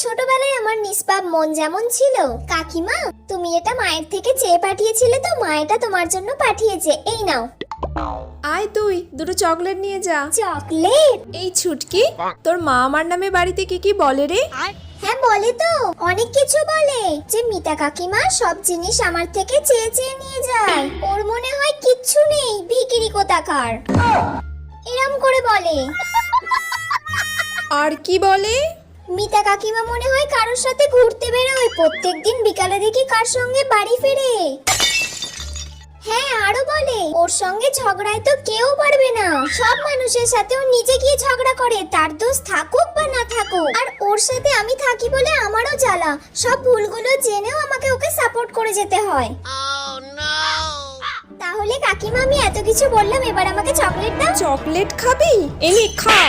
ছোটবেলায় আমার নিষ্পাপ মন যেমন ছিল, কাকিমা তুমি এটা মায়ের থেকে চেয়ে পাঠিয়েছিলে তো মা এটা তোমার জন্য পাঠিয়েছে, এই নাও। আয় তুই দুটো চকলেট নিয়ে যা। চকলেট? এই ছুটকি, তোর মা আমার নামে বাড়িতে কি কি বলে রে? হ্যাঁ বলে তো, অনেক কিছু বলে। যে মিতা কাকিমা সব জিনিস আমার থেকে চেয়ে চেয়ে নিয়ে যায়, ওর মনে হয় কিচ্ছু নেই, ভিখিরি কোথাকার, এরম করে বলে। আর কি বলে? মিতা কাকিমা মনে হয় কারোর সাথে ঘুরতে বেরোয়, প্রত্যেকদিন বিকালে দেখি কার সঙ্গে বাড়ি ফেরে। হ্যাঁ আরো বলে ওর সঙ্গে ঝগড়ায় তো কেউ পারবে না, সব মানুষের সাথে ও নিজে গিয়ে ঝগড়া করে, তার দোষ থাকুক বা না থাকুক। আর ওর সাথে আমি থাকি বলে আমারও জ্বালা, সব ভুলগুলো জেনেও আমাকে ওকে সাপোর্ট করে যেতে হয়। তাহলে কাকিমা আমি এত কিছু বললাম, এবার আমাকে চকলেট দাও। চকলেট খাবি? এনে খা।